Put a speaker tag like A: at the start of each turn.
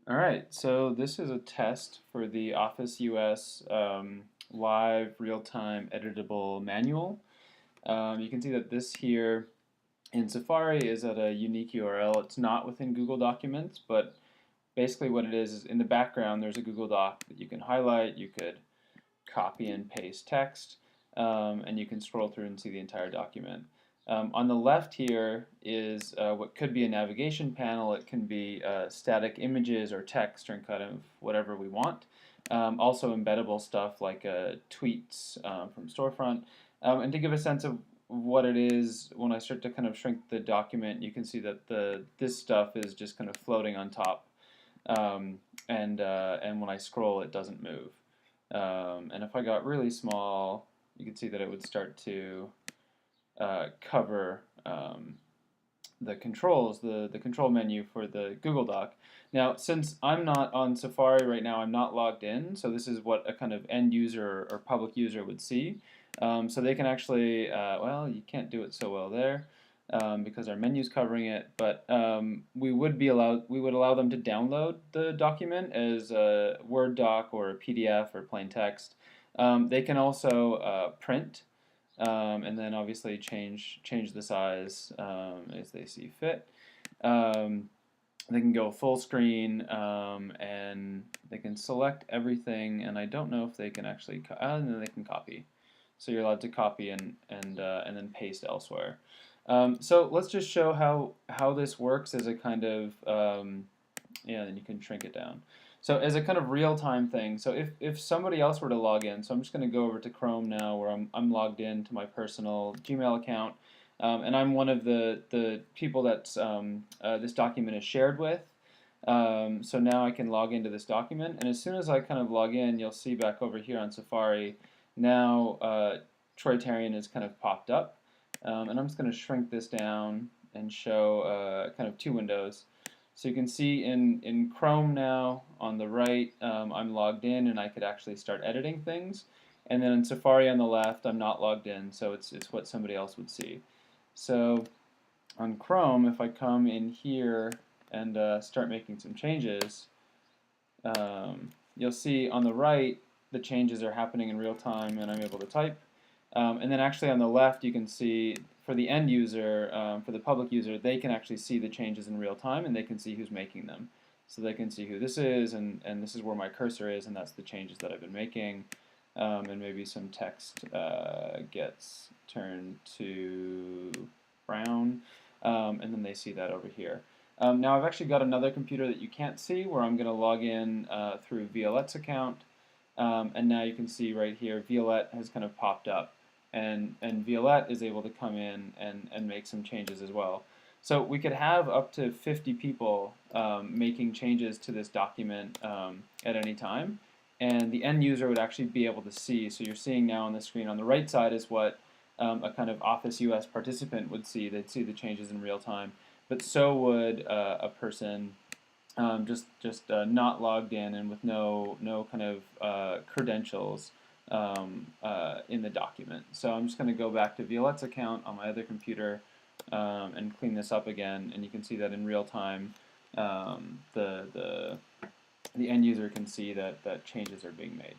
A: Alright, so this is a test for the OfficeUS live real-time editable manual. You can see that this here in Safari is at a unique URL. It's not within Google Documents, but basically what it is in the background there's a Google Doc that you can highlight, you could copy and paste text, and you can scroll through and see the entire document. On the left here is what could be a navigation panel. It can be static images or text or kind of whatever we want. Also embeddable stuff like tweets from Storefront. And to give a sense of what it is, when I start to kind of shrink the document, you can see that this stuff is just kind of floating on top. And when I scroll, it doesn't move. And if I got really small, you can see that it would start to cover the controls, the control menu for the Google Doc. Now, since I'm not on Safari right now, I'm not logged in, so this is what a kind of end user or public user would see. So they can actually, well, you can't do it so well there because our menu's covering it, but we would allow them to download the document as a Word doc or a PDF or plain text. They can also print. And then obviously change the size as they see fit. They can go full screen and they can select everything, and I don't know if they can actually and then they can copy. So you're allowed to copy and then paste elsewhere. So let's just show how this works as a kind of yeah, then you can shrink it down. So as a kind of real-time thing, so if somebody else were to log in, so I'm just going to go over to Chrome now where I'm logged in to my personal Gmail account, and I'm one of the people that's this document is shared with. So now I can log into this document, and as soon as I kind of log in, you'll see back over here on Safari, now Troy Terrian has kind of popped up, and I'm just going to shrink this down and show kind of two windows. So you can see in Chrome now on the right, I'm logged in and I could actually start editing things. And then in Safari on the left, I'm not logged in, so it's what somebody else would see. So on Chrome, if I come in here and start making some changes, you'll see on the right the changes are happening in real time and I'm able to type. And then actually on the left you can see for the end user, for the public user, they can actually see the changes in real time and they can see who's making them. So they can see who this is and this is where my cursor is and that's the changes that I've been making. And maybe some text gets turned to brown and then they see that over here. Now I've actually got another computer that you can't see where I'm going to log in through Violette's account. And now you can see right here Violette has kind of popped up. And Violette is able to come in and make some changes as well. So we could have up to 50 people making changes to this document at any time. And the end user would actually be able to see. So you're seeing now on the screen on the right side is what a kind of OfficeUS participant would see. They'd see the changes in real time. But so would a person just not logged in and with no kind of credentials in the document. So I'm just going to go back to Violette's account on my other computer and clean this up again, and you can see that in real time the end user can see that changes are being made.